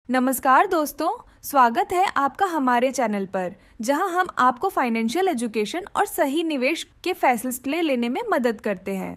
नमस्कार दोस्तों, स्वागत है आपका हमारे चैनल पर जहां हम आपको फाइनेंशियल एजुकेशन और सही निवेश के फैसले लेने में मदद करते हैं।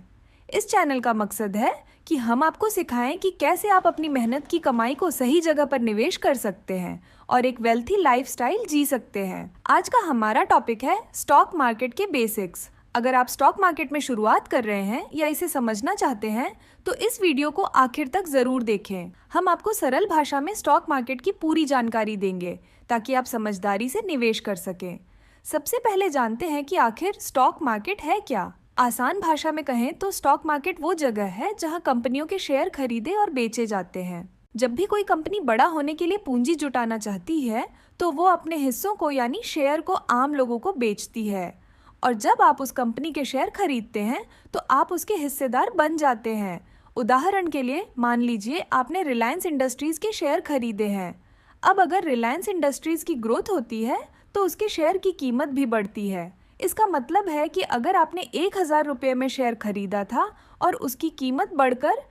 इस चैनल का मकसद है कि हम आपको सिखाएं कि कैसे आप अपनी मेहनत की कमाई को सही जगह पर निवेश कर सकते हैं और एक वेल्थी लाइफस्टाइल जी सकते हैं। आज का हमारा टॉपिक है स्टॉक मार्केट के बेसिक्स। अगर आप स्टॉक मार्केट में शुरुआत कर रहे हैं या इसे समझना चाहते हैं तो इस वीडियो को आखिर तक जरूर देखें। हम आपको सरल भाषा में स्टॉक मार्केट की पूरी जानकारी देंगे ताकि आप समझदारी से निवेश कर सकें। सबसे पहले जानते हैं कि आखिर स्टॉक मार्केट है क्या। आसान भाषा में कहें तो स्टॉक मार्केट वो जगह है जहां कंपनियों के शेयर खरीदे और बेचे जाते हैं। जब भी कोई कंपनी बड़ा होने के लिए पूंजी जुटाना चाहती है तो वो अपने हिस्सों को यानी शेयर को आम लोगों को बेचती है, और जब आप उस कंपनी के शेयर खरीदते हैं तो आप उसके हिस्सेदार बन जाते हैं। उदाहरण के लिए मान लीजिए आपने रिलायंस इंडस्ट्रीज के शेयर खरीदे हैं। अब अगर रिलायंस इंडस्ट्रीज की ग्रोथ होती है तो उसके शेयर की कीमत भी बढ़ती है। इसका मतलब है कि अगर आपने 1,000 रुपये में शेयर खरीदा था और उसकी कीमत बढ़कर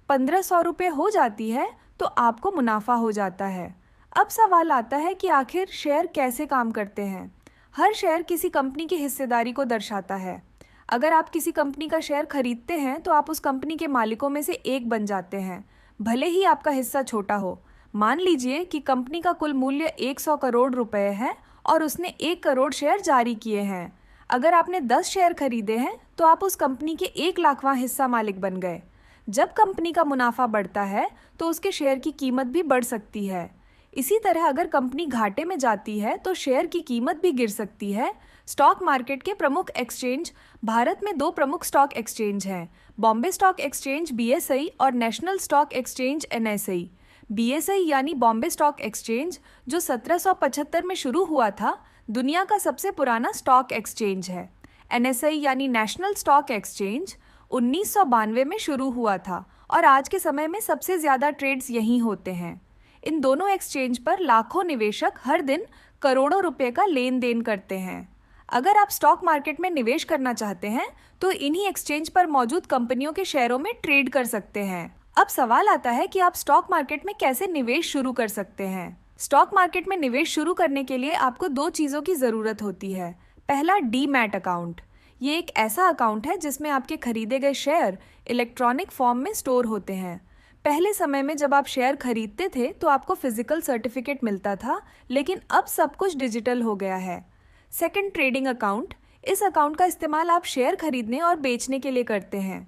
1,500 रुपये हो जाती है तो आपको मुनाफा हो जाता है। अब सवाल आता है कि आखिर शेयर कैसे काम करते हैं। हर शेयर किसी कंपनी की हिस्सेदारी को दर्शाता है। अगर आप किसी कंपनी का शेयर खरीदते हैं तो आप उस कंपनी के मालिकों में से एक बन जाते हैं, भले ही आपका हिस्सा छोटा हो। मान लीजिए कि कंपनी का कुल मूल्य 100 करोड़ रुपए है और उसने 1 करोड़ शेयर जारी किए हैं। अगर आपने 10 शेयर खरीदे हैं तो आप उस कंपनी के 1 लाखवां हिस्सा मालिक बन गए। जब कंपनी का मुनाफा बढ़ता है तो उसके शेयर की कीमत भी बढ़ सकती है। इसी तरह अगर कंपनी घाटे में जाती है तो शेयर की कीमत भी गिर सकती है। स्टॉक मार्केट के प्रमुख एक्सचेंज भारत में 2 प्रमुख स्टॉक एक्सचेंज हैं, बॉम्बे स्टॉक एक्सचेंज BSI और national stock exchange NSI। BSI यानी बॉम्बे स्टॉक एक्सचेंज जो 1775 में शुरू हुआ था, दुनिया का सबसे पुराना स्टॉक एक्सचेंज है। NSI यानी नेशनल स्टॉक एक्सचेंज 1992 में शुरू हुआ था और आज के समय में सबसे ज़्यादा ट्रेड्स यहीं होते हैं। इन दोनों एक्सचेंज पर लाखों निवेशक हर दिन करोड़ों रुपए का लेन देन करते हैं। अगर आप स्टॉक मार्केट में निवेश करना चाहते हैं तो इन्हीं एक्सचेंज पर मौजूद कंपनियों के शेयरों में ट्रेड कर सकते हैं। अब सवाल आता है कि आप स्टॉक मार्केट में कैसे निवेश शुरू कर सकते हैं। स्टॉक मार्केट में निवेश शुरू करने के लिए आपको 2 चीज़ों की ज़रूरत होती है। पहला, डीमैट अकाउंट। ये एक ऐसा अकाउंट है जिसमें आपके खरीदे गए शेयर इलेक्ट्रॉनिक फॉर्म में स्टोर होते हैं। पहले समय में जब आप शेयर खरीदते थे तो आपको फिजिकल सर्टिफिकेट मिलता था, लेकिन अब सब कुछ डिजिटल हो गया है। Second, trading account. इस अकाउंट का इस्तेमाल आप शेयर खरीदने और बेचने के लिए करते हैं।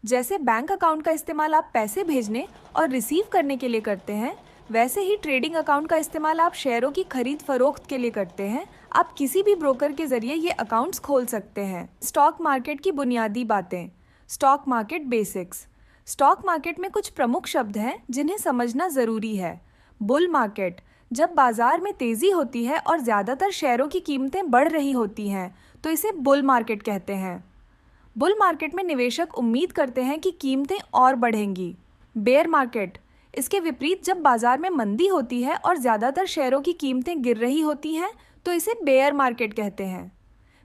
जैसे बैंक अकाउंट का इस्तेमाल आप पैसे भेजने और रिसीव करने के लिए करते हैं, वैसे ही ट्रेडिंग अकाउंट का इस्तेमाल आप शेयरों की खरीद फरोख्त के लिए करते हैं। आप किसी भी ब्रोकर के जरिए ये अकाउंट्स खोल सकते हैं। स्टॉक मार्केट की बुनियादी बातें। Stock market basics. Stock market में कुछ प्रमुख शब्द हैं जिन्हें समझना ज़रूरी है। बुल मार्केट, जब बाजार में तेज़ी होती है और ज़्यादातर शेयरों की कीमतें बढ़ रही होती हैं तो इसे बुल मार्केट कहते हैं। बुल मार्केट में निवेशक उम्मीद करते हैं कि कीमतें और बढ़ेंगी। बेयर मार्केट, इसके विपरीत जब बाजार में मंदी होती है और ज़्यादातर शेयरों की कीमतें गिर रही होती हैं तो इसे बेयर मार्केट कहते हैं।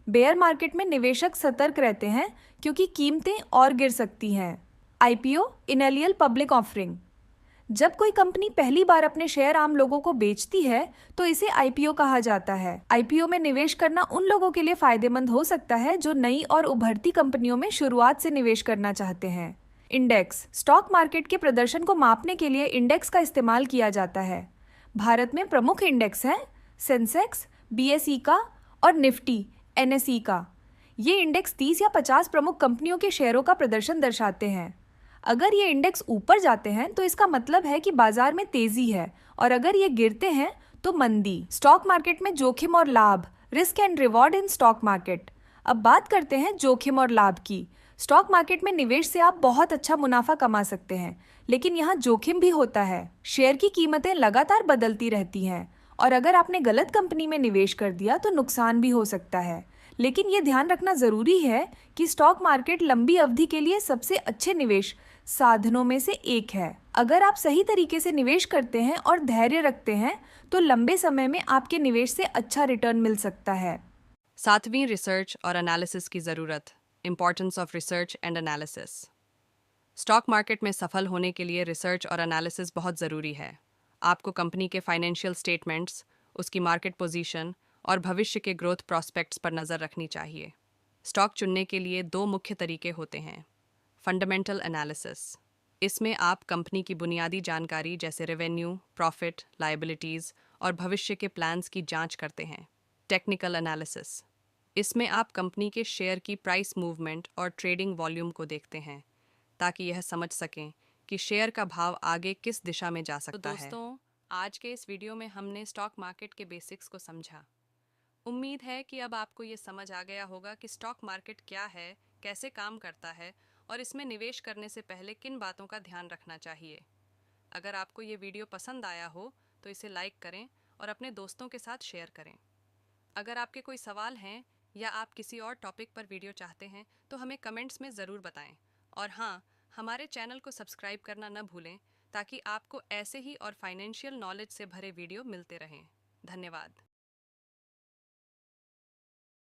बेयर मार्केट में निवेशक सतर्क रहते हैं क्योंकि कीमतें और गिर सकती हैं। IPO, initial public offering. जब कोई कंपनी पहली बार अपने शेयर आम लोगों को बेचती है तो इसे IPO कहा जाता है। IPO में निवेश करना उन लोगों के लिए फायदेमंद हो सकता है जो नई और उभरती कंपनियों में शुरुआत से निवेश करना चाहते हैं। इंडेक्स, स्टॉक मार्केट के प्रदर्शन को मापने के लिए इंडेक्स का इस्तेमाल किया जाता है। भारत में प्रमुख इंडेक्स हैं सेंसेक्स, BSE का और निफ्टी NSE का। ये इंडेक्स 30 या 50 प्रमुख कंपनियों के शेयरों का प्रदर्शन दर्शाते हैं। अगर ये इंडेक्स ऊपर जाते हैं तो इसका मतलब है कि बाजार में तेजी है, और अगर ये गिरते हैं तो मंदी। स्टॉक मार्केट में जोखिम और लाभ, risk and reward in stock market. अब बात करते हैं जोखिम और लाभ की। स्टॉक मार्केट में निवेश से आप बहुत अच्छा मुनाफा कमा सकते हैं, लेकिन यहाँ जोखिम भी होता है। शेयर की कीमतें लगातार बदलती रहती हैं और अगर आपने गलत कंपनी में निवेश कर दिया तो नुकसान भी हो सकता है। लेकिन ये ध्यान रखना ज़रूरी है कि स्टॉक मार्केट लंबी अवधि के लिए सबसे अच्छे निवेश साधनों में से एक है। अगर आप सही तरीके से निवेश करते हैं और धैर्य रखते हैं तो लंबे समय में आपके निवेश से अच्छा रिटर्न मिल सकता है। 7वीं, रिसर्च और एनालिसिस की ज़रूरत। Importance of research and analysis. Stock market में सफल होने के लिए रिसर्च और एनालिसिस बहुत ज़रूरी है। आपको कंपनी के फाइनेंशियल स्टेटमेंट्स, उसकी मार्केट पोजीशन और भविष्य के ग्रोथ प्रॉस्पेक्ट्स पर नज़र रखनी चाहिए। स्टॉक चुनने के लिए दो मुख्य तरीके होते हैं। फंडामेंटल एनालिसिस, इसमें आप कंपनी की बुनियादी जानकारी जैसे रेवेन्यू, प्रॉफिट, लायबिलिटीज़ और भविष्य के प्लान्स की जांच करते हैं। टेक्निकल एनालिसिस, इसमें आप कंपनी के शेयर की प्राइस मूवमेंट और ट्रेडिंग वॉल्यूम को देखते हैं ताकि यह समझ सकें कि शेयर का भाव आगे किस दिशा में जा सकता है। तो दोस्तों, आज के इस वीडियो में हमने स्टॉक मार्केट के बेसिक्स को समझा। उम्मीद है कि अब आपको ये समझ आ गया होगा कि स्टॉक मार्केट क्या है, कैसे काम करता है और इसमें निवेश करने से पहले किन बातों का ध्यान रखना चाहिए। अगर आपको ये वीडियो पसंद आया हो तो इसे लाइक करें और अपने दोस्तों के साथ शेयर करें। अगर आपके कोई सवाल हैं या आप किसी और टॉपिक पर वीडियो चाहते हैं तो हमें कमेंट्स में ज़रूर बताएं। और हाँ, हमारे चैनल को सब्सक्राइब करना न भूलें ताकि आपको ऐसे ही और फाइनेंशियल नॉलेज से भरे वीडियो मिलते रहें। धन्यवाद।